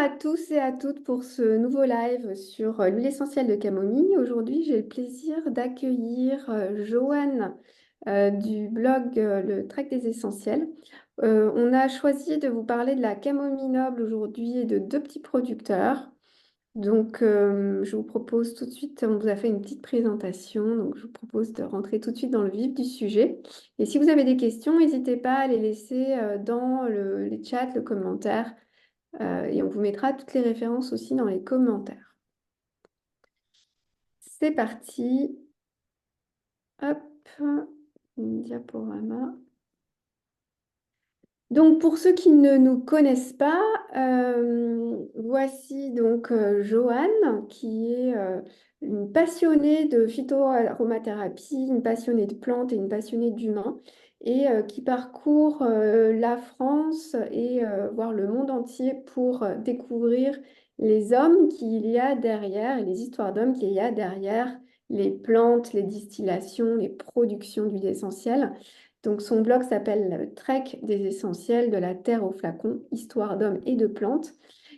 à tous et à toutes pour ce nouveau live sur l'huile essentielle de camomille. Aujourd'hui, j'ai le plaisir d'accueillir Joanne du blog Le Trek des Essentiels. On a choisi de vous parler de la camomille noble aujourd'hui et de deux petits producteurs. Donc, je vous propose tout de suite, on vous a fait une petite présentation, donc je vous propose de rentrer tout de suite dans le vif du sujet. Et si vous avez des questions, n'hésitez pas à les laisser dans les chats, le commentaire. Et on vous mettra toutes les références aussi dans les commentaires. C'est parti. Hop, diaporama. Donc, pour ceux qui ne nous connaissent pas, voici donc Joanne, qui est une passionnée de phytoaromathérapie, une passionnée de plantes et une passionnée d'humains, et qui parcourt la France et voire le monde entier pour découvrir les hommes qu'il y a derrière et les histoires d'hommes qu'il y a derrière les plantes, les distillations, les productions d'huile essentielle. Donc son blog s'appelle Le Trek des Essentiels de la Terre au flacon, histoire d'hommes et de plantes.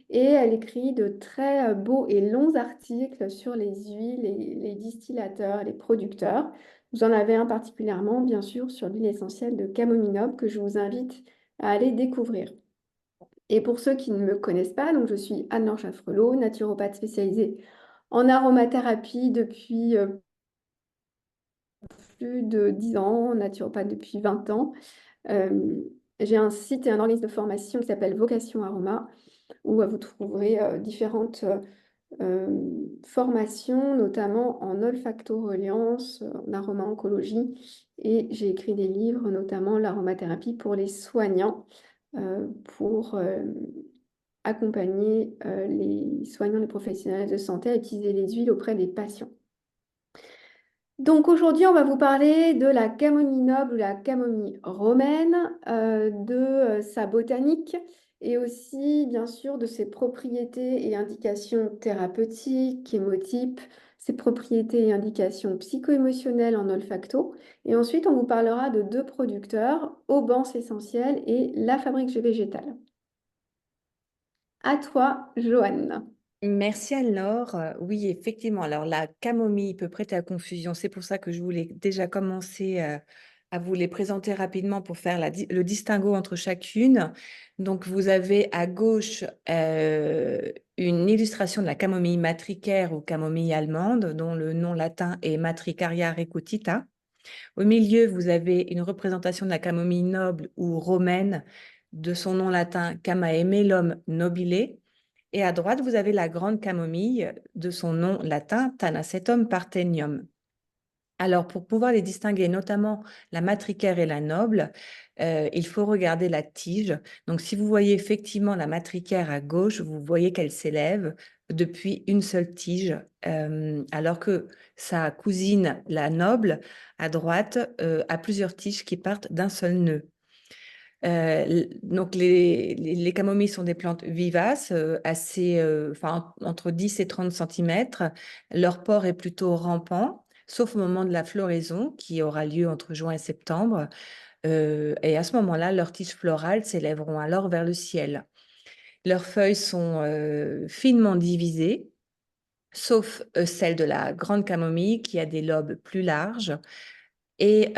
Et elle écrit de très beaux et longs articles sur les huiles, les distillateurs, les producteurs. Vous en avez un particulièrement, bien sûr, sur l'huile essentielle de camomille noble que je vous invite à aller découvrir. Et pour ceux qui ne me connaissent pas, donc je suis Anne-Laure Chaffrelot, naturopathe spécialisée en aromathérapie depuis plus de 10 ans, naturopathe depuis 20 ans. Euh, j'ai un site et un organisme de formation qui s'appelle Vocation Aroma, où vous trouverez différentes formations, notamment en olfactoreliance, en aroma-oncologie. Et j'ai écrit des livres, notamment l'aromathérapie pour les soignants, pour accompagner les soignants, les professionnels de santé à utiliser les huiles auprès des patients. Donc aujourd'hui, on va vous parler de la camomille noble ou la camomille romaine, de sa botanique et aussi bien sûr de ses propriétés et indications thérapeutiques, hémotypes, ses propriétés et indications psycho-émotionnelles en olfacto. Et ensuite, on vous parlera de deux producteurs, Aubance Essentiel et La Fabrique Végétale. À toi, Joanne. Merci Anne-Laure. Oui, effectivement. Alors, la camomille peut prêter à confusion. C'est pour ça que je voulais déjà commencer à vous les présenter rapidement pour faire le distinguo entre chacune. Donc, vous avez à gauche une illustration de la camomille matricaire ou camomille allemande, dont le nom latin est Matricaria recutita. Au milieu, vous avez une représentation de la camomille noble ou romaine, de son nom latin Chamaemelum nobile. Et à droite, vous avez la grande camomille de son nom latin Tanacetum parthenium. Alors, pour pouvoir les distinguer, notamment la matricaire et la noble, il faut regarder la tige. Donc, si vous voyez effectivement la matricaire à gauche, vous voyez qu'elle s'élève depuis une seule tige, alors que sa cousine, la noble, à droite, a plusieurs tiges qui partent d'un seul nœud. Donc, les camomilles sont des plantes vivaces, entre 10 et 30 cm. Leur port est plutôt rampant, sauf au moment de la floraison, qui aura lieu entre juin et septembre. Et à ce moment-là, leurs tiges florales s'élèveront alors vers le ciel. Leurs feuilles sont finement divisées, sauf celle de la grande camomille, qui a des lobes plus larges. Et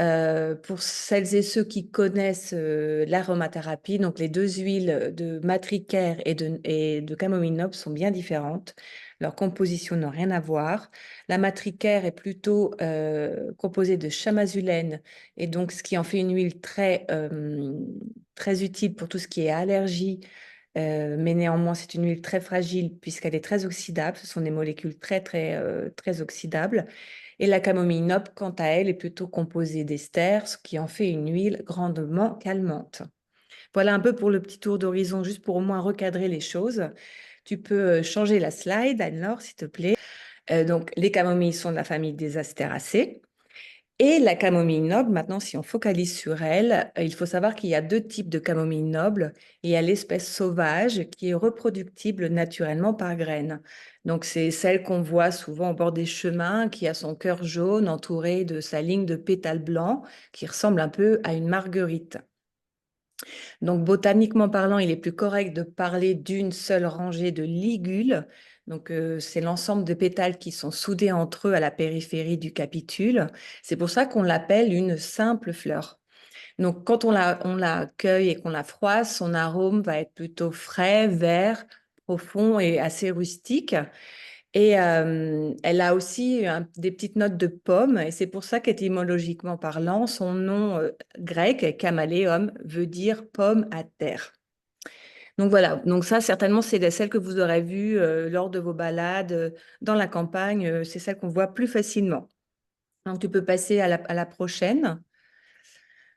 pour celles et ceux qui connaissent l'aromathérapie, donc les deux huiles de matricaire et de camomille noble sont bien différentes. Leur composition n'a rien à voir. La matricaire est plutôt composée de chamazulène, et donc ce qui en fait une huile très utile pour tout ce qui est allergie. Mais néanmoins, c'est une huile très fragile puisqu'elle est très oxydable. Ce sont des molécules très oxydables. Et la camomille noble, quant à elle, est plutôt composée d'ester, ce qui en fait une huile grandement calmante. Voilà un peu pour le petit tour d'horizon, juste pour au moins recadrer les choses. Tu peux changer la slide, Anne-Laure, s'il te plaît. Donc, les camomilles sont de la famille des Astéracées. Et la camomille noble, maintenant, si on focalise sur elle, il faut savoir qu'il y a deux types de camomille noble. Il y a l'espèce sauvage qui est reproductible naturellement par graines. Donc, c'est celle qu'on voit souvent au bord des chemins, qui a son cœur jaune entouré de sa ligne de pétales blancs, qui ressemble un peu à une marguerite. Donc, botaniquement parlant, il est plus correct de parler d'une seule rangée de ligules. Donc, c'est l'ensemble de pétales qui sont soudés entre eux à la périphérie du capitule. C'est pour ça qu'on l'appelle une simple fleur. Donc, quand on la cueille et qu'on la froisse, son arôme va être plutôt frais, vert, profond et assez rustique. Et elle a aussi des petites notes de pomme. Et c'est pour ça qu'étymologiquement parlant, son nom grec, caméléum, veut dire pomme à terre. Donc voilà, donc ça certainement c'est celle que vous aurez vue lors de vos balades dans la campagne, c'est celle qu'on voit plus facilement. Donc tu peux passer à la prochaine.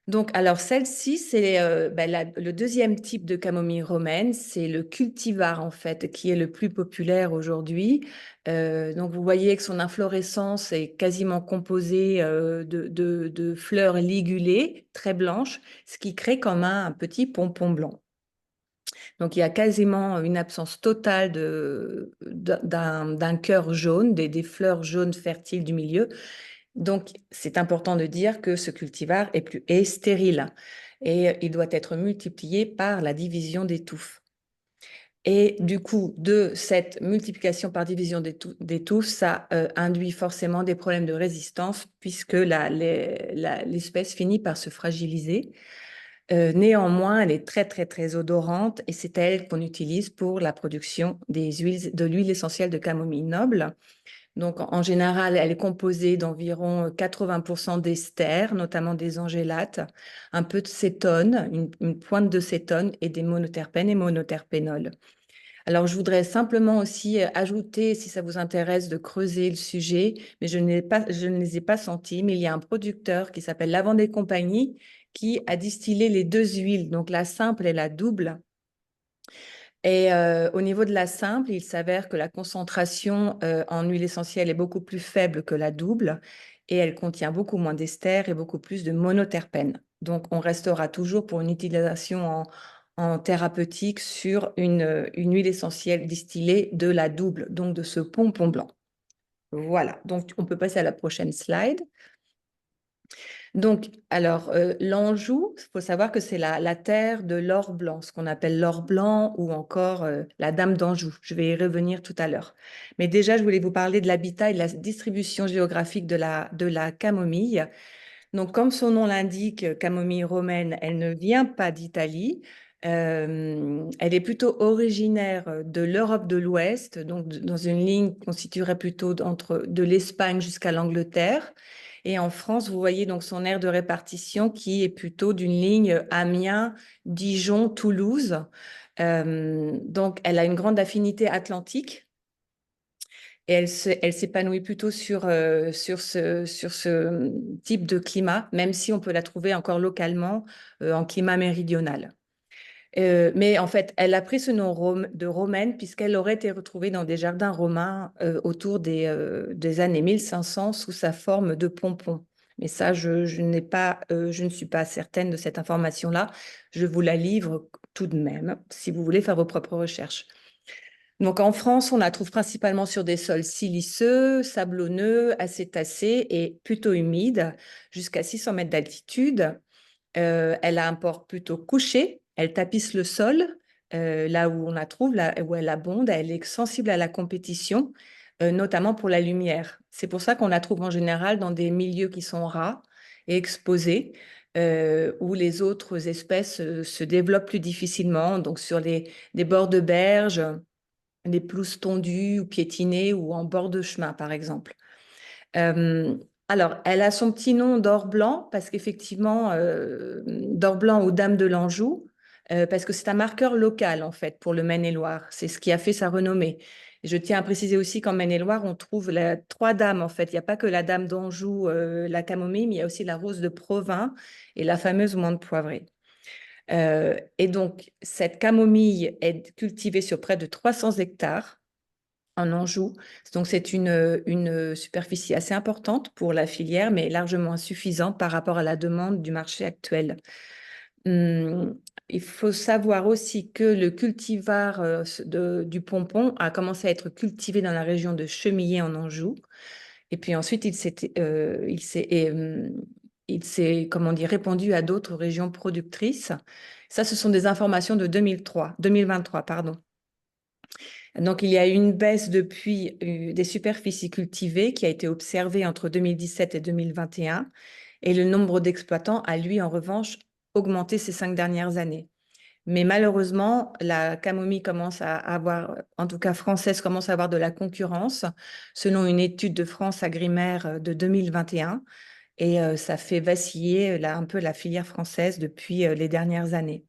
Donc alors celle-ci c'est le deuxième type de camomille romaine, c'est le cultivar en fait qui est le plus populaire aujourd'hui. Donc vous voyez que son inflorescence est quasiment composée de fleurs ligulées très blanches, ce qui crée comme un petit pompon blanc. Donc, il y a quasiment une absence totale d'un cœur jaune, des fleurs jaunes fertiles du milieu. Donc, c'est important de dire que ce cultivar est stérile et il doit être multiplié par la division des touffes. Et du coup, de cette multiplication par division des touffes, ça induit forcément des problèmes de résistance puisque l'espèce finit par se fragiliser. Néanmoins, elle est très, très, très odorante et c'est elle qu'on utilise pour la production de l'huile essentielle de camomille noble. Donc, en général, elle est composée d'environ 80% d'ester, notamment des angélates, un peu de cétone, une pointe de cétone et des monoterpènes et monoterpénols. Alors, je voudrais simplement aussi ajouter, si ça vous intéresse, de creuser le sujet, mais je ne les ai pas sentis, mais il y a un producteur qui s'appelle Lavande et Compagnie qui a distillé les deux huiles, donc la simple et la double. Et au niveau de la simple, il s'avère que la concentration en huile essentielle est beaucoup plus faible que la double et elle contient beaucoup moins d'ester et beaucoup plus de monoterpènes. Donc, on restera toujours pour une utilisation en thérapeutique sur une huile essentielle distillée de la double, donc de ce pompon blanc. Voilà, donc on peut passer à la prochaine slide. Donc, alors, l'Anjou, il faut savoir que c'est la terre de l'or blanc, ce qu'on appelle l'or blanc ou encore la Dame d'Anjou. Je vais y revenir tout à l'heure. Mais déjà, je voulais vous parler de l'habitat et de la distribution géographique de la camomille. Donc, comme son nom l'indique, camomille romaine, elle ne vient pas d'Italie. Elle est plutôt originaire de l'Europe de l'Ouest, donc dans une ligne qui constituerait plutôt de l'Espagne jusqu'à l'Angleterre. Et en France, vous voyez donc son aire de répartition qui est plutôt d'une ligne Amiens, Dijon, Toulouse. Donc, elle a une grande affinité atlantique et elle s'épanouit plutôt sur ce type de climat, même si on peut la trouver encore localement en climat méridional. Mais en fait, elle a pris ce nom de romaine puisqu'elle aurait été retrouvée dans des jardins romains autour des années 1500 sous sa forme de pompon. Mais ça, je ne suis pas certaine de cette information-là. Je vous la livre tout de même si vous voulez faire vos propres recherches. Donc en France, on la trouve principalement sur des sols siliceux, sablonneux, acétacés et plutôt humides, jusqu'à 600 mètres d'altitude. Elle a un port plutôt couché, elle tapisse le sol, là où on la trouve, là où elle abonde, elle est sensible à la compétition, notamment pour la lumière. C'est pour ça qu'on la trouve en général dans des milieux qui sont ras et exposés, où les autres espèces se développent plus difficilement, donc sur des bords de berges, des pelouses tondues ou piétinées ou en bord de chemin, par exemple. Euh, alors, elle a son petit nom d'or blanc parce qu'effectivement, d'or blanc ou dame de l'Anjou, parce que c'est un marqueur local en fait pour le Maine-et-Loire. C'est ce qui a fait sa renommée. Et je tiens à préciser aussi qu'en Maine-et-Loire, on trouve trois dames en fait. Il n'y a pas que la dame d'Anjou, la camomille, mais il y a aussi la rose de Provins et la fameuse menthe poivrée. Et donc, cette camomille est cultivée sur près de 300 hectares en Anjou. Donc, c'est une superficie assez importante pour la filière, mais largement insuffisante par rapport à la demande du marché actuel. Il faut savoir aussi que le cultivar du pompon a commencé à être cultivé dans la région de Chemillé en Anjou. Et puis ensuite, il s'est, comment dire, répandu à d'autres régions productrices. Ça, ce sont des informations de 2023, pardon. Donc, il y a eu une baisse depuis des superficies cultivées qui a été observée entre 2017 et 2021. Et le nombre d'exploitants a, lui, en revanche, augmenté ces 5 dernières années. Mais malheureusement, la camomille commence à avoir, en tout cas française, commence à avoir de la concurrence, selon une étude de France Agrimaire de 2021. Et ça fait vaciller là, un peu la filière française depuis les dernières années.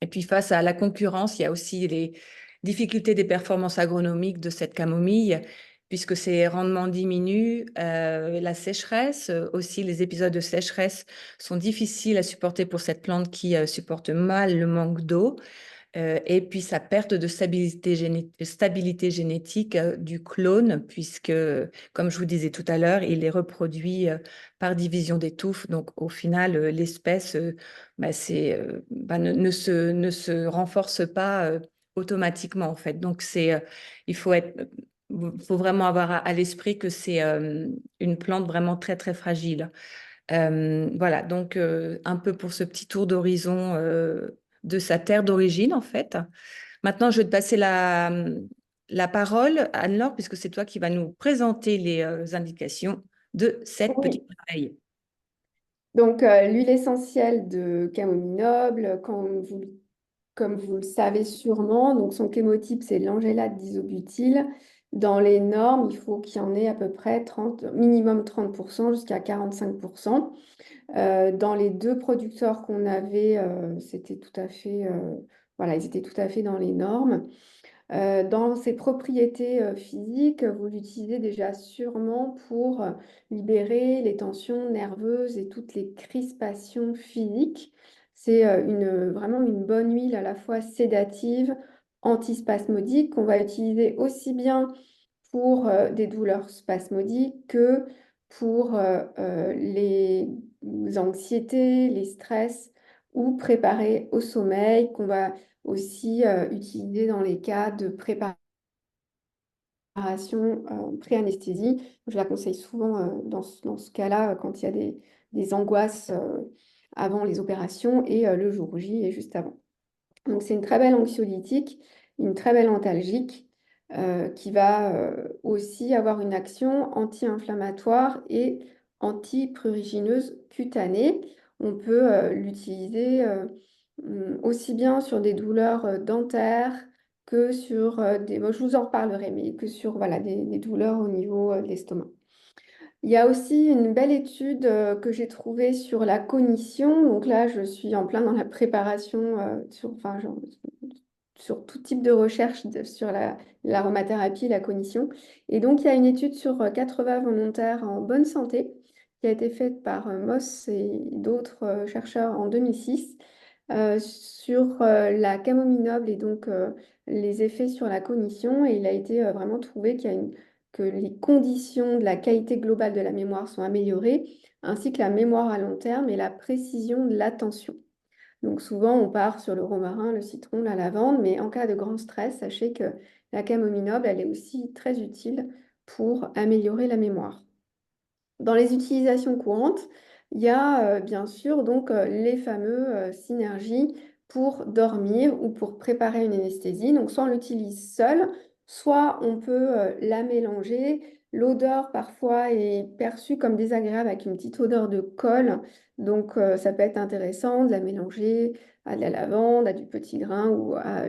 Et puis face à la concurrence, il y a aussi les difficultés des performances agronomiques de cette camomille, puisque ses rendements diminuent, la sécheresse, aussi les épisodes de sécheresse sont difficiles à supporter pour cette plante qui supporte mal le manque d'eau. Et puis sa perte de stabilité génétique du clone, puisque, comme je vous disais tout à l'heure, il est reproduit par division des touffes. Donc, au final, l'espèce ne se renforce pas automatiquement, en fait. Donc, il faut faut vraiment avoir à l'esprit que c'est une plante vraiment très, très fragile. Voilà, donc un peu pour ce petit tour d'horizon de sa terre d'origine, en fait. Maintenant, je vais te passer la parole, Anne-Laure, puisque c'est toi qui vas nous présenter les indications de cette petite Oui. abeille. Donc, l'huile essentielle de camomille noble, comme vous le savez sûrement, donc son chémotype, c'est l'angélate d'isobutyle. Dans les normes, il faut qu'il y en ait à peu près 30, minimum 30% jusqu'à 45%. Dans les deux producteurs qu'on avait, c'était tout à fait, voilà, ils étaient tout à fait dans les normes. Dans ses propriétés physiques, vous l'utilisez déjà sûrement pour libérer les tensions nerveuses et toutes les crispations physiques. C'est vraiment une bonne huile à la fois sédative, antispasmodique, qu'on va utiliser aussi bien pour des douleurs spasmodiques que pour les anxiétés, les stress ou préparer au sommeil, qu'on va aussi utilisé dans les cas de préparation pré-anesthésie. Je la conseille souvent dans ce cas-là, quand il y a des angoisses avant les opérations et le jour J et juste avant. Donc c'est une très belle anxiolytique, une très belle antalgique qui va aussi avoir une action anti-inflammatoire et antiprurigineuse cutanée. On peut l'utiliser aussi bien sur des douleurs dentaires que sur des... Bon, je vous en reparlerai, mais que sur voilà, des douleurs au niveau de l'estomac. Il y a aussi une belle étude que j'ai trouvée sur la cognition. Donc là, je suis en plein dans la préparation sur tout type de recherche sur l'aromathérapie, la cognition. Et donc, il y a une étude sur 80 volontaires en bonne santé qui a été faite par Moss et d'autres chercheurs en 2006 sur la camomille noble et donc les effets sur la cognition. Et il a été vraiment trouvé que les conditions de la qualité globale de la mémoire sont améliorées, ainsi que la mémoire à long terme et la précision de l'attention. Donc souvent, on part sur le romarin, le citron, la lavande, mais en cas de grand stress, sachez que la camomille noble, elle est aussi très utile pour améliorer la mémoire. Dans les utilisations courantes, il y a bien sûr donc les fameux synergies pour dormir ou pour préparer une anesthésie. Donc soit on l'utilise seul, soit on peut la mélanger. L'odeur parfois est perçue comme désagréable avec une petite odeur de colle. Donc ça peut être intéressant de la mélanger à de la lavande, à du petit grain ou à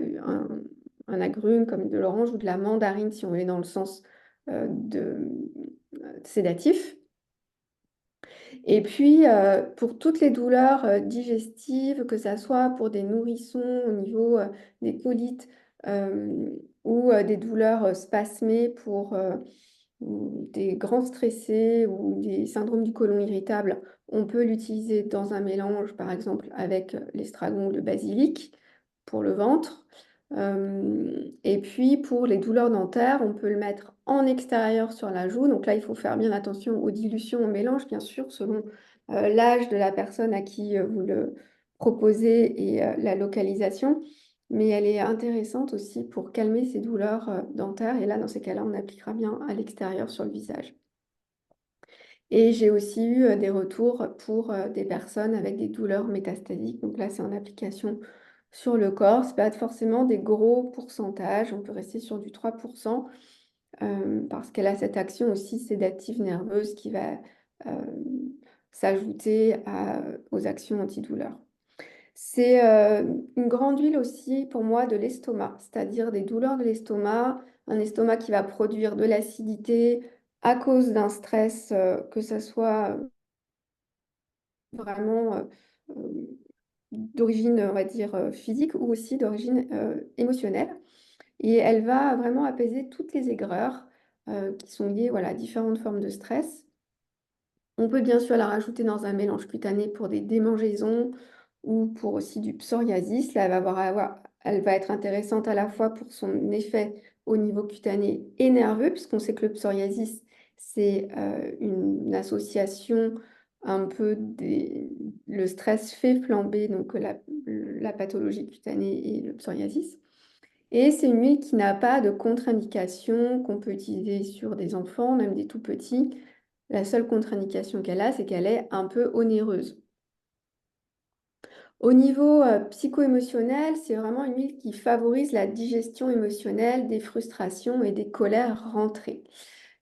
un agrume comme de l'orange ou de la mandarine si on est dans le sens sédatif. Et puis, pour toutes les douleurs digestives, que ce soit pour des nourrissons au niveau des colites euh, ou des douleurs spasmées pour ou des grands stressés ou des syndromes du côlon irritable, on peut l'utiliser dans un mélange, par exemple, avec l'estragon ou le basilic pour le ventre. Et puis pour les douleurs dentaires, on peut le mettre en extérieur sur la joue. Donc là, il faut faire bien attention aux dilutions, au mélange, bien sûr, selon l'âge de la personne à qui vous le proposez et la localisation. Mais elle est intéressante aussi pour calmer ces douleurs dentaires. Et là, dans ces cas-là, on appliquera bien à l'extérieur sur le visage. Et j'ai aussi eu des retours pour des personnes avec des douleurs métastasiques. Donc là, c'est en application sur le corps. Ce n'est pas forcément des gros pourcentages. On peut rester sur du 3% parce qu'elle a cette action aussi sédative nerveuse qui va euh, s'ajouter aux actions antidouleurs. C'est une grande huile aussi pour moi de l'estomac, c'est-à-dire des douleurs de l'estomac, un estomac qui va produire de l'acidité à cause d'un stress, que ce soit vraiment d'origine, on va dire, physique ou aussi d'origine émotionnelle. Et elle va vraiment apaiser toutes les aigreurs qui sont liées, voilà, à différentes formes de stress. On peut bien sûr la rajouter dans un mélange cutané pour des démangeaisons ou pour aussi du psoriasis. Là, elle va être intéressante à la fois pour son effet au niveau cutané et nerveux, puisqu'on sait que le psoriasis, c'est une association un peu des... Le stress fait flamber donc la pathologie cutanée et le psoriasis. Et c'est une huile qui n'a pas de contre-indication, qu'on peut utiliser sur des enfants, même des tout petits. La seule contre-indication qu'elle a, c'est qu'elle est un peu onéreuse. Au niveau psycho-émotionnel, c'est vraiment une huile qui favorise la digestion émotionnelle des frustrations et des colères rentrées.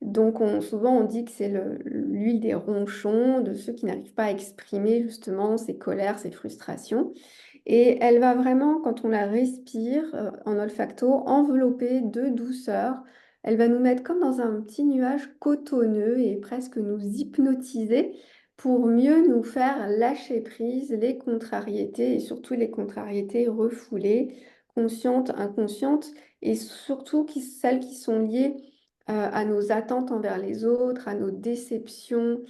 Donc souvent on dit que c'est l'huile des ronchons, de ceux qui n'arrivent pas à exprimer justement ces colères, ces frustrations. Et elle va vraiment, quand on la respire en olfacto, envelopper de douceur. Elle va nous mettre comme dans un petit nuage cotonneux et presque nous hypnotiser pour mieux nous faire lâcher prise les contrariétés et surtout les contrariétés refoulées, conscientes, inconscientes et surtout celles qui sont liées à nos attentes envers les autres, à nos déceptions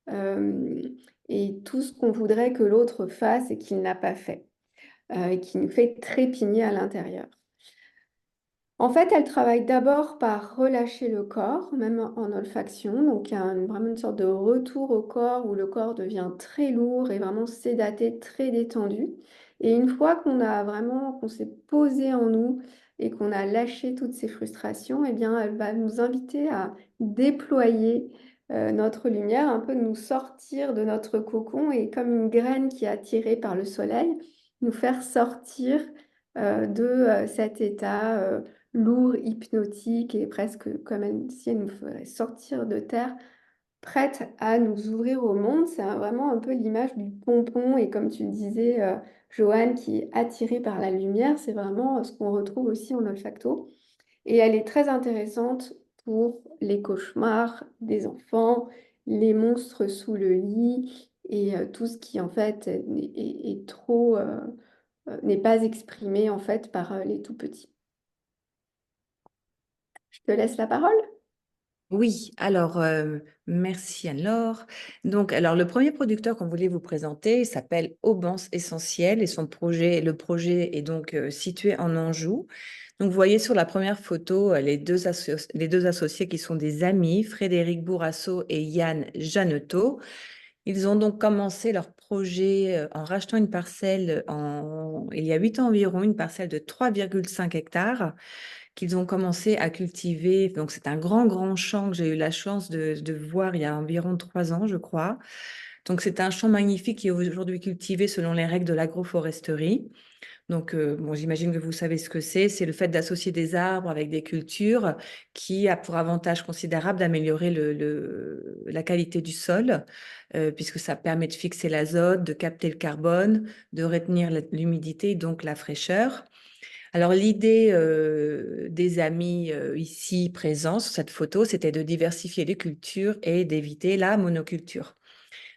euh, et tout ce qu'on voudrait que l'autre fasse et qu'il n'a pas fait et qui nous fait trépigner à l'intérieur. En fait, elle travaille d'abord par relâcher le corps, même en olfaction. Donc, il y a vraiment une sorte de retour au corps où le corps devient très lourd et vraiment sédaté, très détendu. Et une fois qu'on s'est posé en nous et qu'on a lâché toutes ces frustrations, eh bien, elle va nous inviter à déployer notre lumière, un peu nous sortir de notre cocon et comme une graine qui est attirée par le soleil, nous faire sortir de cet état lourd, hypnotique et presque comme si elle nous ferait sortir de terre, prête à nous ouvrir au monde. C'est vraiment un peu l'image du pompon et comme tu le disais, Joanne, qui est attirée par la lumière, c'est vraiment ce qu'on retrouve aussi en olfacto. Et elle est très intéressante pour les cauchemars des enfants, les monstres sous le lit et tout ce qui en fait est trop n'est pas exprimé en fait par les tout petits. Je te laisse la parole. Oui, alors merci Anne-Laure. Donc, alors le premier producteur qu'on voulait vous présenter s'appelle Aubance Essentiel et le projet est donc situé en Anjou. Donc, vous voyez sur la première photo les deux associés qui sont des amis, Frédéric Bourrasso et Yann Jeannetot. Ils ont donc commencé leur projet en rachetant une parcelle il y a 8 ans environ, une parcelle de 3,5 hectares qu'ils ont commencé à cultiver. Donc, c'est un grand, grand champ que j'ai eu la chance de voir il y a environ 3 ans, je crois. Donc, c'est un champ magnifique qui est aujourd'hui cultivé selon les règles de l'agroforesterie. Donc, bon, j'imagine que vous savez ce que c'est. C'est le fait d'associer des arbres avec des cultures qui a pour avantage considérable d'améliorer la qualité du sol, puisque ça permet de fixer l'azote, de capter le carbone, de retenir l'humidité, donc la fraîcheur. Alors, l'idée des amis ici présents sur cette photo, c'était de diversifier les cultures et d'éviter la monoculture.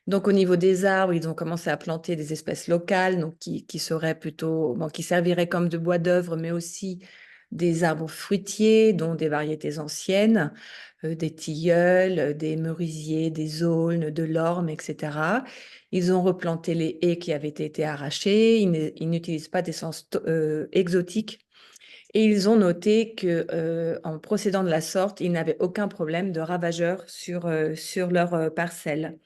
Donc, au niveau des arbres, ils ont commencé à planter des espèces locales, donc qui seraient plutôt, bon, qui serviraient comme de bois d'œuvre, mais aussi des arbres fruitiers, dont des variétés anciennes, des tilleuls, des merisiers, des aulnes, de l'orme, etc. Ils ont replanté les haies qui avaient été arrachées. Ils n'utilisent pas d'essence exotique. Et ils ont noté que, en procédant de la sorte, ils n'avaient aucun problème de ravageurs sur leur parcelle.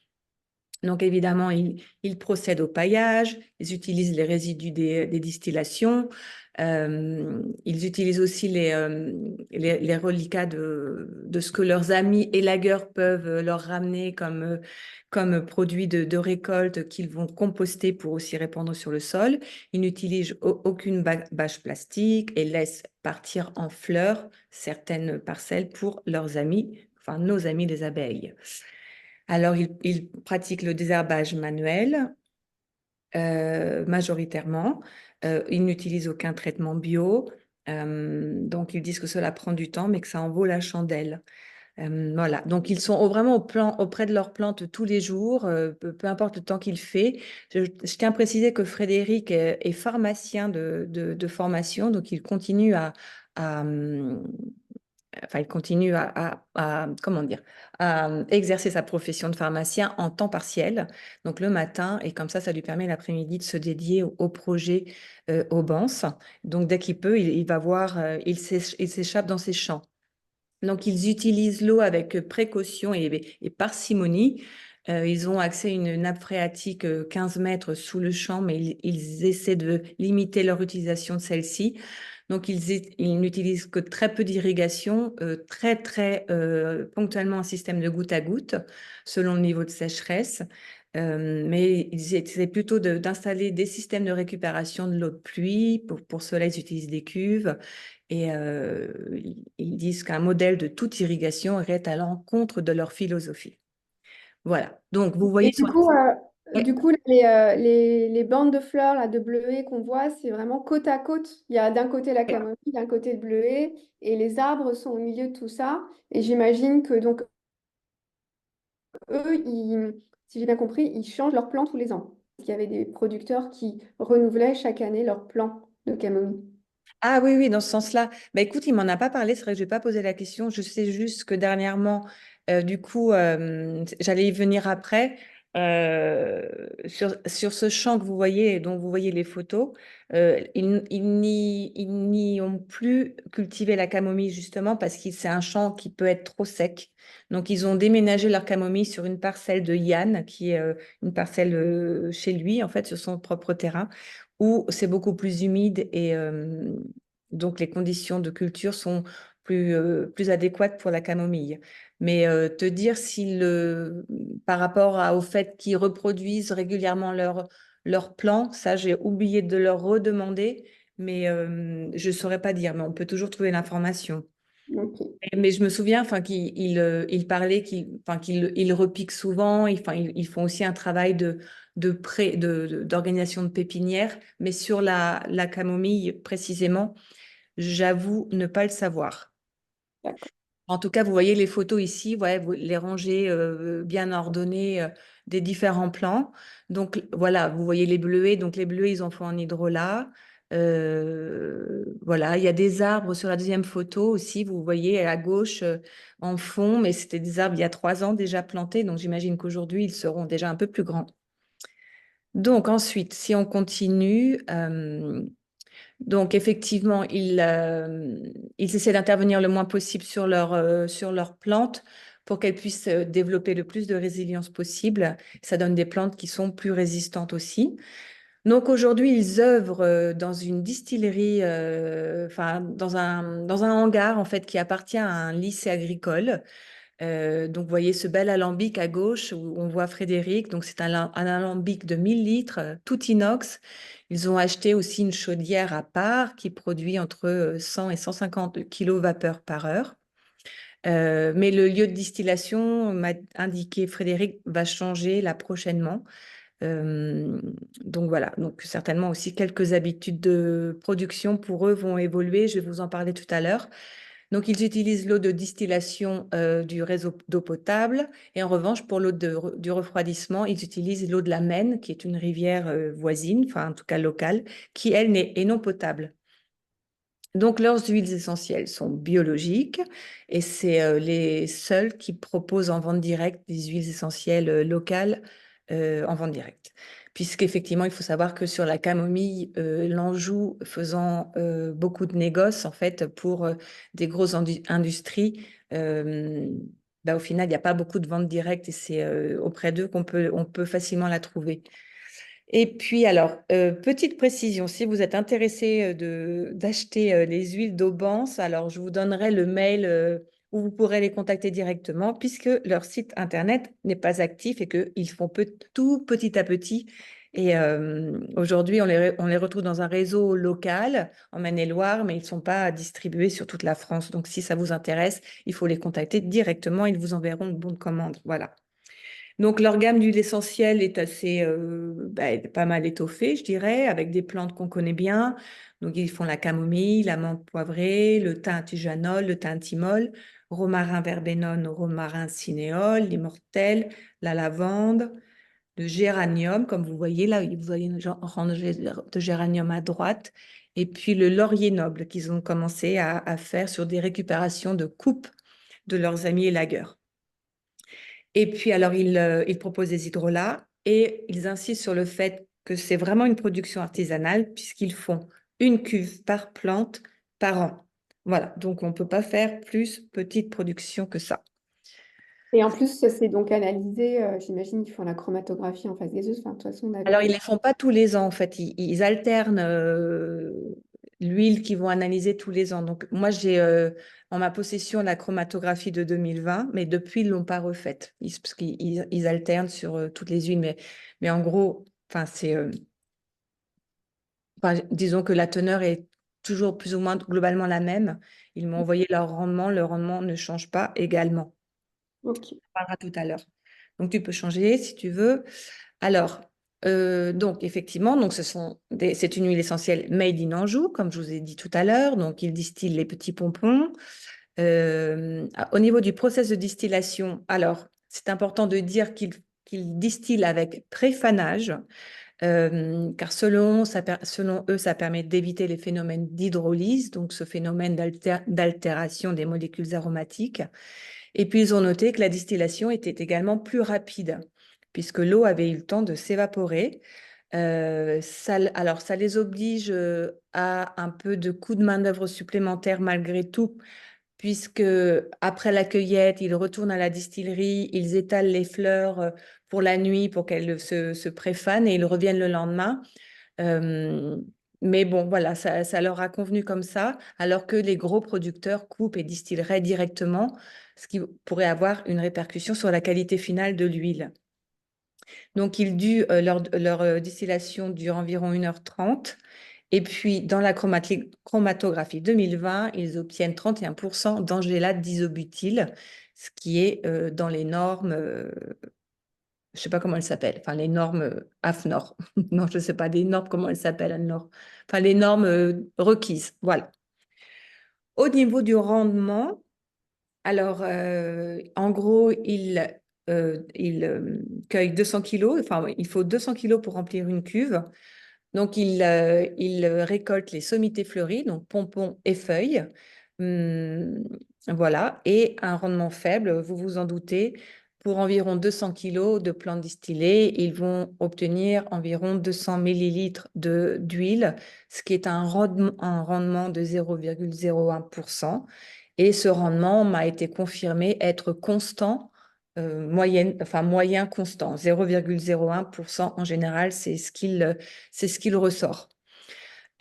Donc, évidemment, ils procèdent au paillage, ils utilisent les résidus des distillations, Ils utilisent aussi les reliquats de ce que leurs amis élagueurs peuvent leur ramener comme produits de récolte qu'ils vont composter pour aussi répandre sur le sol. Ils n'utilisent aucune bâche plastique et laissent partir en fleurs certaines parcelles pour leurs amis, enfin nos amis les abeilles. Alors, ils pratiquent le désherbage manuel majoritairement. Ils n'utilisent aucun traitement bio. Donc, ils disent que cela prend du temps, mais que ça en vaut la chandelle. Voilà, donc ils sont vraiment auprès de leurs plantes tous les jours, peu importe le temps qu'il fait. Je tiens à préciser que Frédéric est pharmacien de formation, donc il continue enfin, il continue comment dire, à exercer sa profession de pharmacien en temps partiel, donc le matin, et comme ça lui permet l'après-midi de se dédier au projet Aubance. Donc dès qu'il peut, il va voir, il s'échappe dans ses champs. Donc, ils utilisent l'eau avec précaution et parcimonie. Ils ont accès à une nappe phréatique 15 mètres sous le champ, mais ils essaient de limiter leur utilisation de celle-ci. Donc, ils n'utilisent que très peu d'irrigation, très ponctuellement un système de goutte à goutte, selon le niveau de sécheresse. Mais ils essaient plutôt d'installer des systèmes de récupération de l'eau de pluie. Pour cela, ils utilisent des cuves. Et ils disent qu'un modèle de toute irrigation irait à l'encontre de leur philosophie. Voilà. Donc, vous Et voyez sur... Ouais. du coup les bandes de fleurs là, de bleuets qu'on voit, c'est vraiment côte à côte. Il y a d'un côté la camomille, d'un côté le bleuet, et les arbres sont au milieu de tout ça. Et j'imagine que donc eux, si j'ai bien compris, ils changent leurs plants tous les ans. Il y avait des producteurs qui renouvelaient chaque année leurs plants de camomille. Ah oui, oui, dans ce sens-là. Bah, écoute, il m'en a pas parlé, c'est vrai que je n'ai pas posé la question. Je sais juste que dernièrement, du coup, j'allais y venir après. Sur ce champ que vous voyez et dont vous voyez les photos, ils n'y ont plus cultivé la camomille justement parce que c'est un champ qui peut être trop sec. Donc, ils ont déménagé leur camomille sur une parcelle de Yann, qui est une parcelle chez lui, en fait, sur son propre terrain, où c'est beaucoup plus humide et donc les conditions de culture sont plus adéquates pour la camomille. Mais te dire si par rapport au fait qu'ils reproduisent régulièrement leur plan, ça j'ai oublié de leur redemander, mais je ne saurais pas dire, mais on peut toujours trouver l'information. Ok. Mais je me souviens enfin, qu'il parlait, enfin, qu'ils repiquent souvent, enfin, ils font aussi un travail d'organisation de pépinière, mais sur la camomille précisément, j'avoue ne pas le savoir. D'accord. En tout cas, vous voyez les photos ici, ouais, les rangées bien ordonnées des différents plans. Donc voilà, vous voyez les bleuets. Donc les bleuets, ils en font en hydrolat. Voilà, il y a des arbres sur la deuxième photo aussi. Vous voyez à gauche en fond, mais c'était des arbres il y a 3 ans déjà plantés. Donc j'imagine qu'aujourd'hui, ils seront déjà un peu plus grands. Donc ensuite, si on continue, donc, effectivement, ils essaient d'intervenir le moins possible sur leurs plantes pour qu'elles puissent développer le plus de résilience possible. Ça donne des plantes qui sont plus résistantes aussi. Donc, aujourd'hui, ils œuvrent dans une distillerie, enfin, dans un hangar, en fait, qui appartient à un lycée agricole. Donc, vous voyez ce bel alambic à gauche où on voit Frédéric. Donc, c'est un alambic de 1000 litres, tout inox. Ils ont acheté aussi une chaudière à part qui produit entre 100 et 150 kilos vapeur par heure. Mais le lieu de distillation, m'a indiqué Frédéric, va changer là prochainement. Euh, donc voilà, donc certainement aussi quelques habitudes de production pour eux vont évoluer. Je vais vous en parler tout à l'heure. Donc, ils utilisent l'eau de distillation du réseau d'eau potable. Et en revanche, pour l'eau du refroidissement, ils utilisent l'eau de la Maine, qui est une rivière voisine, enfin en tout cas locale, qui, elle, est non potable. Donc, leurs huiles essentielles sont biologiques et c'est les seuls qui proposent en vente directe des huiles essentielles locales en vente directe. Puisqu'effectivement, il faut savoir que sur la camomille, l'Anjou faisant beaucoup de négoces en fait pour des grosses industries, bah, au final, il n'y a pas beaucoup de ventes directes et c'est auprès d'eux on peut facilement la trouver. Et puis, alors, petite précision, si vous êtes intéressé d'acheter les huiles d'Aubance, alors je vous donnerai le mail où vous pourrez les contacter directement, puisque leur site internet n'est pas actif et qu'ils font tout petit à petit. Et aujourd'hui, on les retrouve dans un réseau local en Maine-et-Loire, mais ils ne sont pas distribués sur toute la France. Donc, si ça vous intéresse, il faut les contacter directement. Ils vous enverront une bonne commande. Voilà. Donc, leur gamme d'huile essentielle est assez, pas mal étoffée, je dirais, avec des plantes qu'on connaît bien. Donc, ils font la camomille, la menthe poivrée, le thym tijanol, le thym thymol, romarin verbenone, romarin cinéole, l'immortelle, la lavande, le géranium, comme vous voyez là, vous voyez une rangée de géranium à droite, et puis le laurier noble qu'ils ont commencé à faire sur des récupérations de coupes de leurs amis élagueurs. Et puis, alors, ils proposent des hydrolats et ils insistent sur le fait que c'est vraiment une production artisanale puisqu'ils font une cuve par plante par an. Voilà, donc on ne peut pas faire plus petite production que ça. Et en plus, ça, c'est donc analysé, j'imagine qu'ils font la chromatographie en phase gazeuse. Enfin, de toute façon, on Alors, avait... ils ne les font pas tous les ans, en fait. Ils alternent l'huile qu'ils vont analyser tous les ans. Donc, moi, j'ai en ma possession la chromatographie de 2020, mais depuis, ils ne l'ont pas refaite. Parce qu'ils alternent sur toutes les huiles. Mais en gros, enfin, disons que la teneur est toujours plus ou moins globalement la même. Ils m'ont envoyé leur rendement. Le rendement ne change pas également. Ok. On parlera tout à l'heure. Donc, tu peux changer si tu veux. Alors, donc effectivement, donc c'est une huile essentielle made in Anjou, comme je vous ai dit tout à l'heure. Donc, ils distillent les petits pompons. Au niveau du process de distillation, alors, c'est important de dire qu'ils distillent avec préfanage, car selon eux, ça permet d'éviter les phénomènes d'hydrolyse, donc ce phénomène d'altération des molécules aromatiques. Et puis, ils ont noté que la distillation était également plus rapide, puisque l'eau avait eu le temps de s'évaporer. Alors, ça les oblige à un peu de coût de main-d'œuvre supplémentaire malgré tout, puisque après la cueillette, ils retournent à la distillerie, ils étalent les fleurs pour la nuit pour qu'elles se préfanent et ils reviennent le lendemain. Euh, mais bon, voilà, ça leur a convenu comme ça, alors que les gros producteurs coupent et distilleraient directement, ce qui pourrait avoir une répercussion sur la qualité finale de l'huile. Donc, leur distillation dure environ 1h30. Et puis, dans la chromatographie 2020, ils obtiennent 31% d'angélate d'isobutyl, ce qui est dans les normes, je ne sais pas comment elles s'appellent, enfin les normes AFNOR. Non, je ne sais pas, des normes, comment elles s'appellent, AFNOR. Enfin, les normes requises, voilà. Au niveau du rendement, alors, en gros, il cueille 200 kilos, enfin, il faut 200 kilos pour remplir une cuve. Donc, il récolte les sommités fleuries, donc pompons et feuilles. Hum, voilà, et un rendement faible, vous vous en doutez, pour environ 200 kilos de plantes distillées, ils vont obtenir environ 200 millilitres d'huile, ce qui est un rendement de 0,01%. Et ce rendement m'a été confirmé être constant, moyen constant, 0,01% en général, c'est ce qu'il ressort.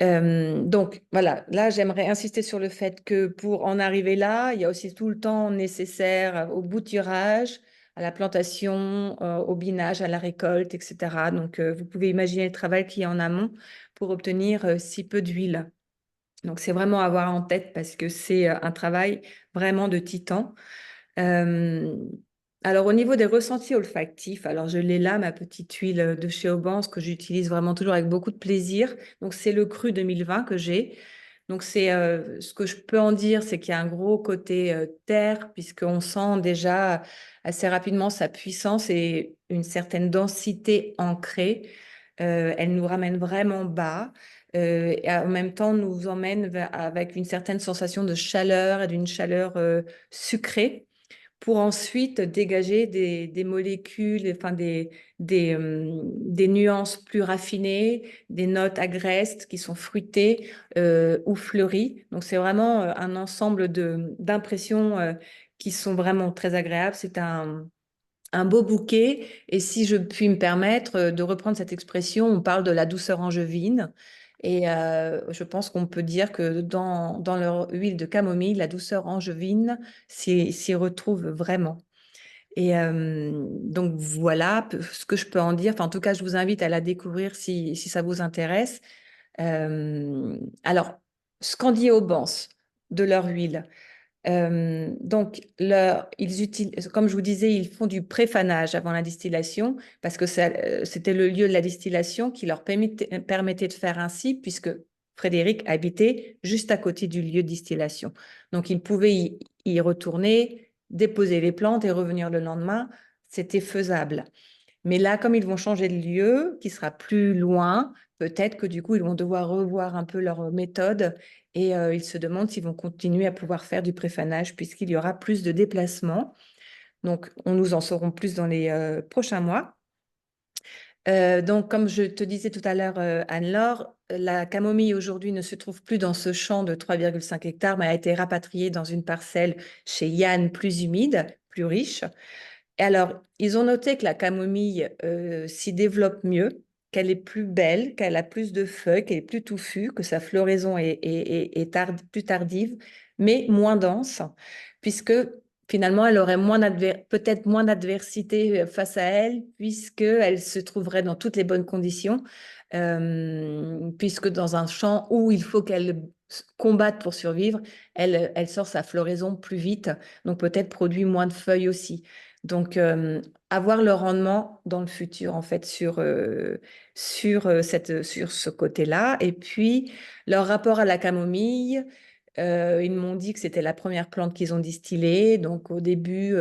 Donc voilà, là j'aimerais insister sur le fait que pour en arriver là, il y a aussi tout le temps nécessaire au bouturage, à la plantation, au binage, à la récolte, etc. Donc vous pouvez imaginer le travail qu'il y a en amont pour obtenir si peu d'huile. Donc c'est vraiment à avoir en tête parce que c'est un travail vraiment de titan. Euh, alors, au niveau des ressentis olfactifs, alors je l'ai là, ma petite huile de chez Aubance que j'utilise vraiment toujours avec beaucoup de plaisir. Donc, c'est le cru 2020 que j'ai. Donc, ce que je peux en dire, c'est qu'il y a un gros côté terre, puisqu'on sent déjà assez rapidement sa puissance et une certaine densité ancrée. Elle nous ramène vraiment bas. Et en même temps, nous emmène avec une certaine sensation de chaleur et d'une chaleur sucrée pour ensuite dégager des molécules, enfin des nuances plus raffinées, des notes agrestes qui sont fruitées ou fleuries. Donc, c'est vraiment un ensemble d'impressions qui sont vraiment très agréables. un beau bouquet. Et si je puis me permettre de reprendre cette expression, on parle de la douceur angevine. Et je pense qu'on peut dire que dans leur huile de camomille, la douceur angevine s'y retrouve vraiment. Et donc voilà ce que je peux en dire. Enfin, en tout cas, je vous invite à la découvrir si ça vous intéresse. Alors, ce qu'en dit Aubance de leur huile. Donc, ils utilisent, comme je vous disais, ils font du préfanage avant la distillation parce que c'était le lieu de la distillation qui leur permettait de faire ainsi, puisque Frédéric habitait juste à côté du lieu de distillation. Donc, ils pouvaient y retourner, déposer les plantes et revenir le lendemain. C'était faisable. Mais là, comme ils vont changer de lieu, qui sera plus loin, peut-être que du coup, ils vont devoir revoir un peu leur méthode et ils se demandent s'ils vont continuer à pouvoir faire du préfanage puisqu'il y aura plus de déplacements. Donc, on nous en saurons plus dans les prochains mois. Donc, comme je te disais tout à l'heure, Anne-Laure, la camomille aujourd'hui ne se trouve plus dans ce champ de 3,5 hectares, mais a été rapatriée dans une parcelle chez Yann plus humide, plus riche. Et alors, ils ont noté que la camomille s'y développe mieux, qu'elle est plus belle, qu'elle a plus de feuilles, qu'elle est plus touffue, que sa floraison est plus tardive, mais moins dense, puisque finalement, elle aurait peut-être moins d'adversité face à elle, puisqu'elle se trouverait dans toutes les bonnes conditions, puisque dans un champ où il faut qu'elle combatte pour survivre, elle sort sa floraison plus vite, donc peut-être produit moins de feuilles aussi. Donc, avoir le rendement dans le futur, en fait, sur ce côté-là. Et puis, leur rapport à la camomille, ils m'ont dit que c'était la première plante qu'ils ont distillée. Donc, au début,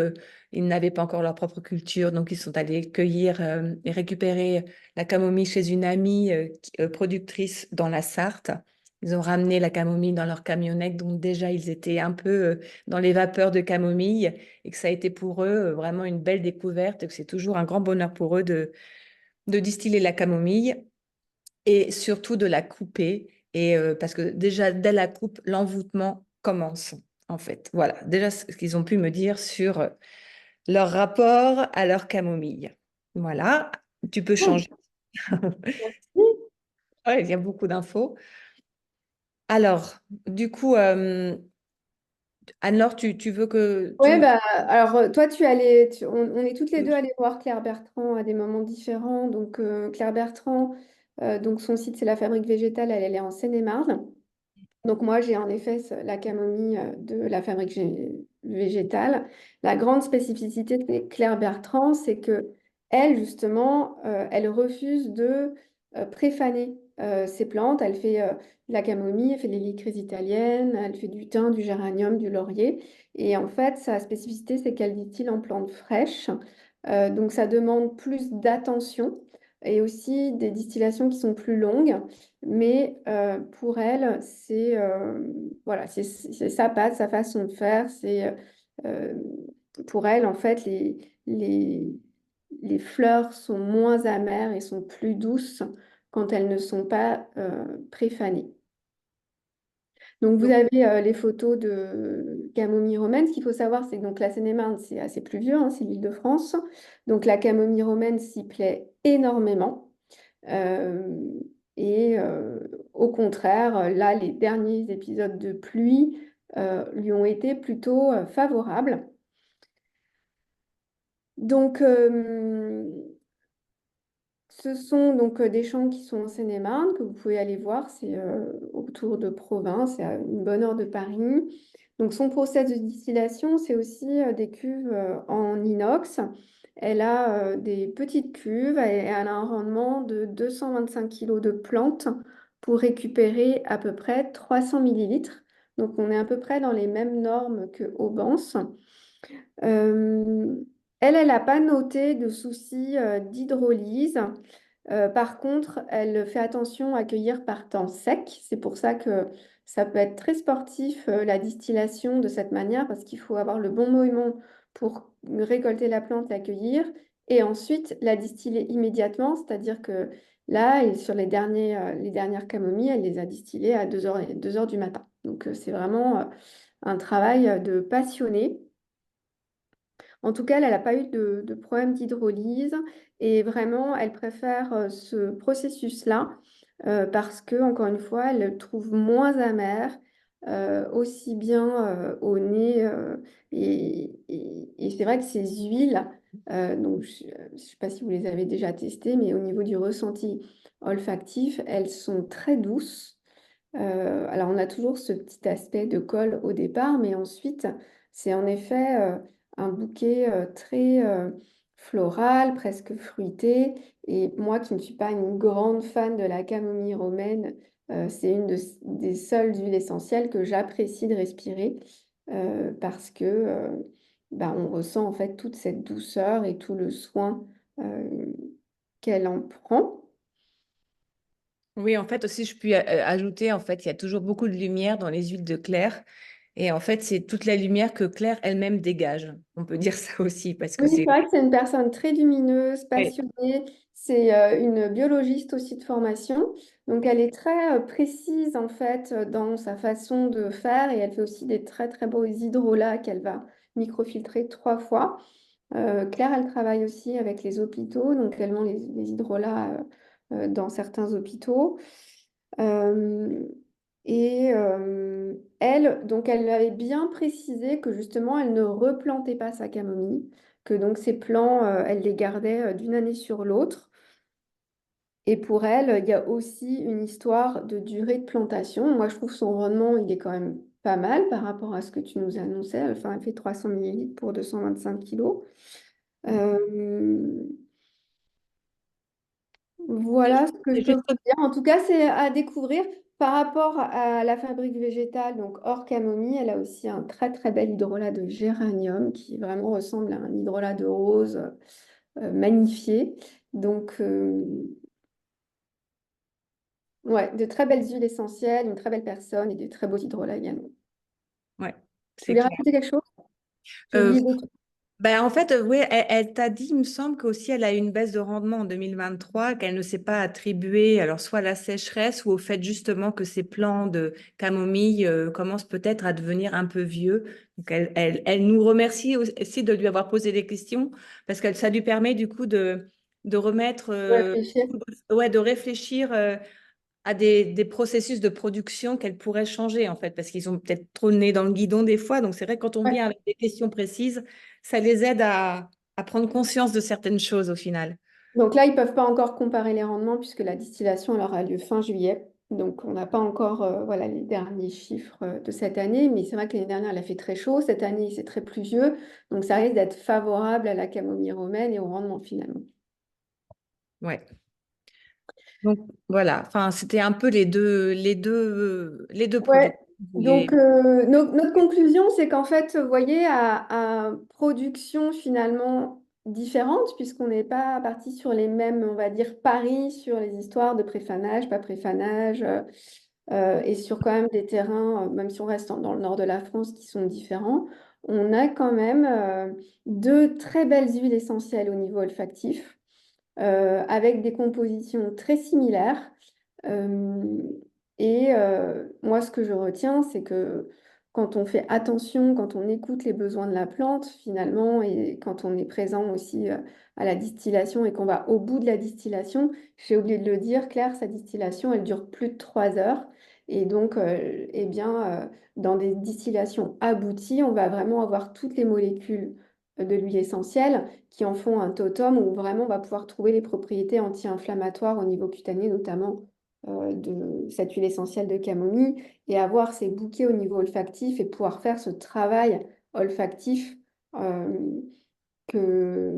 ils n'avaient pas encore leur propre culture. Donc, ils sont allés cueillir et récupérer la camomille chez une amie productrice dans la Sarthe. Ils ont ramené la camomille dans leur camionnette. Donc, déjà, ils étaient un peu dans les vapeurs de camomille et que ça a été pour eux vraiment une belle découverte et que c'est toujours un grand bonheur pour eux de distiller la camomille et surtout de la couper. Et parce que déjà, dès la coupe, l'envoûtement commence, en fait. Voilà, déjà ce qu'ils ont pu me dire sur leur rapport à leur camomille. Voilà, tu peux Oh, changer. merci. Ouais, il y a beaucoup d'infos. Alors, du coup, Anne-Laure, tu veux que Ouais, tu... bah, alors toi, on est toutes les deux allées voir Claire Bertrand à des moments différents. Donc, Claire Bertrand, donc son site, c'est la Fabrique Végétale, elle est en Seine-et-Marne. Donc moi, j'ai en effet la camomille de la fabrique végétale. La grande spécificité de Claire Bertrand, c'est que elle, justement, elle refuse de préfaner ses plantes. Elle fait de la camomille, elle fait des licorices italiennes, elle fait du thym, du géranium, du laurier. Et en fait, sa spécificité, c'est qu'elle distille en plantes fraîches. Donc ça demande plus d'attention et aussi des distillations qui sont plus longues. Mais pour elle, c'est voilà, c'est sa patte, sa façon de faire. Euh, pour elle, en fait, les, les fleurs sont moins amères et sont plus douces quand elles ne sont pas préfanées. Donc, vous avez les photos de camomille romaine. Ce qu'il faut savoir, c'est que donc, la Seine-et-Marne, c'est assez pluvieux, hein, c'est l'Île-de-France. Donc, la camomille romaine s'y plaît énormément. Euh, et au contraire, là, les derniers épisodes de pluie lui ont été plutôt favorables. Donc, ce sont donc des champs qui sont en Seine-et-Marne, que vous pouvez aller voir, c'est autour de Provins, c'est à une bonne heure de Paris. Donc son process de distillation, c'est aussi des cuves en inox. Elle a des petites cuves et elle a un rendement de 225 kilos de plantes pour récupérer à peu près 300 millilitres. Donc on est à peu près dans les mêmes normes que Aubance. Euh, elle n'a pas noté de soucis d'hydrolyse. Par contre, elle fait attention à cueillir par temps sec. C'est pour ça que ça peut être très sportif, la distillation de cette manière, parce qu'il faut avoir le bon moment pour récolter la plante, la cueillir, et ensuite la distiller immédiatement. C'est-à-dire que là, et sur les dernières camomilles, elle les a distillées à 2 heures du matin. Donc, c'est vraiment un travail de passionné. En tout cas, elle n'a pas eu de problème d'hydrolyse et vraiment, elle préfère ce processus-là parce que, encore une fois, elle le trouve moins amer, aussi bien au nez. Et c'est vrai que ces huiles, donc je ne sais pas si vous les avez déjà testées, mais au niveau du ressenti olfactif, elles sont très douces. Alors, on a toujours ce petit aspect de colle au départ, mais ensuite, c'est en effet un bouquet très floral, presque fruité. Et moi, qui ne suis pas une grande fan de la camomille romaine, c'est des seules huiles essentielles que j'apprécie de respirer parce que bah, on ressent en fait toute cette douceur et tout le soin euh, qu'elle en prend. Oui, en fait aussi, je puis ajouter, en fait, il y a toujours beaucoup de lumière dans les huiles de Claire. Et en fait, c'est toute la lumière que Claire elle-même dégage. On peut dire ça aussi, parce que Oui, c'est c'est... vrai que c'est une personne très lumineuse, Ouais. passionnée. C'est une biologiste aussi de formation. Donc, elle est très précise en fait dans sa façon de faire et elle fait aussi des très très beaux hydrolats qu'elle va microfiltrer 3 fois. Claire, elle travaille aussi avec les hôpitaux, donc elle vend les hydrolats dans certains hôpitaux. Euh, Elle, donc elle avait bien précisé que justement, elle ne replantait pas sa camomille, que donc ses plants, elle les gardait d'une année sur l'autre. Et pour elle, il y a aussi une histoire de durée de plantation. Moi, je trouve son rendement, il est quand même pas mal par rapport à ce que tu nous annonçais. Enfin, elle fait 300 millilitres pour 225 kilos. Euh, Voilà ce que je Et peux je vous dire. En tout cas, c'est à découvrir. Par rapport à la fabrique végétale, donc hors camomille, elle a aussi un très très bel hydrolat de géranium qui vraiment ressemble à un hydrolat de rose magnifié. Donc, ouais, de très belles huiles essentielles, une très belle personne et de très beaux hydrolats également. Ouais, Tu c'est voulais clair. rajouter quelque chose? J'ai Euh, oublié des trucs. Ben, en fait, oui, elle t'a dit, il me semble qu'aussi elle a eu une baisse de rendement en 2023, qu'elle ne s'est pas attribuée, alors soit à la sécheresse ou au fait justement que ses plants de camomille commencent peut-être à devenir un peu vieux. Donc, elle nous remercie aussi de lui avoir posé des questions parce que ça lui permet du coup de remettre, Réfléchir. ouais, de réfléchir à des processus de production qu'elle pourrait changer, en fait, parce qu'ils ont peut-être trop le nez dans le guidon des fois. Donc, c'est vrai que quand on Ouais. vient avec des questions précises, ça les aide à prendre conscience de certaines choses au final. Donc là, ils ne peuvent pas encore comparer les rendements puisque la distillation elle aura lieu fin juillet. Donc on n'a pas encore voilà, les derniers chiffres de cette année, mais c'est vrai que l'année dernière, elle a fait très chaud. Cette année, c'est très pluvieux. Donc ça risque d'être favorable à la camomille romaine et au rendement finalement. Ouais. Donc, voilà. Enfin, c'était un peu les deux produits. Ouais, donc notre conclusion, c'est qu'en fait, vous voyez, à production finalement différente, puisqu'on n'est pas parti sur les mêmes, on va dire, paris sur les histoires de préfanage, pas préfanage, et sur quand même des terrains, même si on reste dans le nord de la France, qui sont différents, on a quand même deux très belles huiles essentielles au niveau olfactif, avec des compositions très similaires. Euh, Moi, ce que je retiens, c'est que quand on fait attention, quand on écoute les besoins de la plante, finalement, et quand on est présent aussi à la distillation et qu'on va au bout de la distillation, j'ai oublié de le dire, Claire, sa distillation, elle dure plus de 3 heures. Et donc, eh bien, dans des distillations abouties, on va vraiment avoir toutes les molécules de l'huile essentielle qui en font un totem où vraiment on va pouvoir trouver les propriétés anti-inflammatoires au niveau cutané, notamment de cette huile essentielle de camomille et avoir ces bouquets au niveau olfactif et pouvoir faire ce travail olfactif euh, que,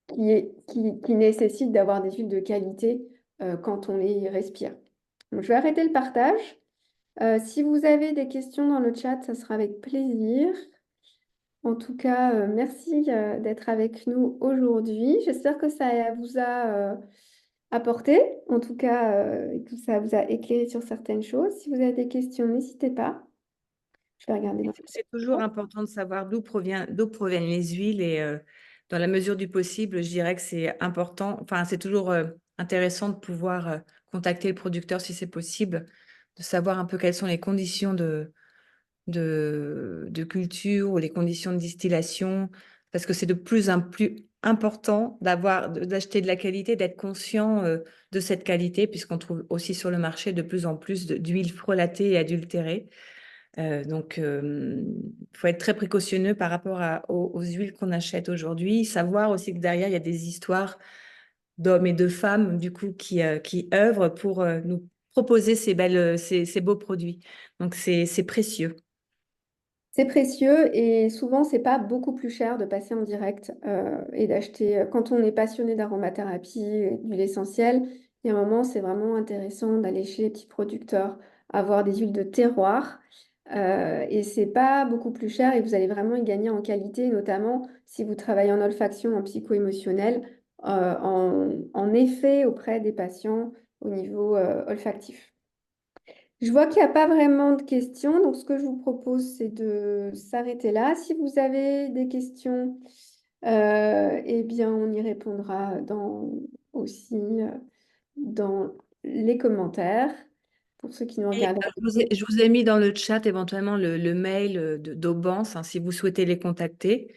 qui nécessite d'avoir des huiles de qualité quand on les respire. Donc, je vais arrêter le partage. Si vous avez des questions dans le chat, ça sera avec plaisir. En tout cas, merci d'être avec nous aujourd'hui. J'espère que ça vous a apporté, en tout cas, et que ça vous a éclairé sur certaines choses. Si vous avez des questions, n'hésitez pas. Je vais regarder dans le C'est toujours chat. important de savoir d'où proviennent les huiles et dans la mesure du possible, je dirais que c'est important. Enfin, c'est toujours intéressant de pouvoir contacter le producteur si c'est possible, de savoir un peu quelles sont les conditions de culture ou les conditions de distillation, parce que c'est de plus en plus important d'acheter de la qualité, d'être conscient de cette qualité, puisqu'on trouve aussi sur le marché de plus en plus d'huiles frelatées et adultérées. Donc, il faut être très précautionneux par rapport aux huiles qu'on achète aujourd'hui. Savoir aussi que derrière, il y a des histoires d'hommes et de femmes, du coup, qui œuvrent pour nous proposer ces beaux produits. Donc, c'est précieux. C'est précieux et souvent, c'est pas beaucoup plus cher de passer en direct et d'acheter. Quand on est passionné d'aromathérapie, d'huile essentielle, il y a un moment, c'est vraiment intéressant d'aller chez les petits producteurs, avoir des huiles de terroir. Et c'est pas beaucoup plus cher et vous allez vraiment y gagner en qualité, notamment si vous travaillez en olfaction, en psycho-émotionnel, en effet auprès des patients au niveau olfactif. Je vois qu'il n'y a pas vraiment de questions, donc ce que je vous propose, c'est de s'arrêter là. Si vous avez des questions, eh bien, on y répondra aussi dans les commentaires pour ceux qui nous Et, regardent. je vous ai mis dans le chat éventuellement le mail d'Aubance, hein, si vous souhaitez les contacter.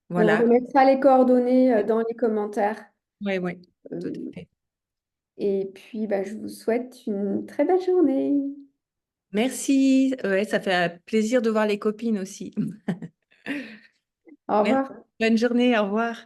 On Voilà. remettra les coordonnées dans les commentaires. Oui, oui, tout à Euh, fait. et puis, bah, je vous souhaite une très belle journée. Merci. Ouais, ça fait plaisir de voir les copines aussi. Au Merci. revoir. Bonne journée. Au revoir.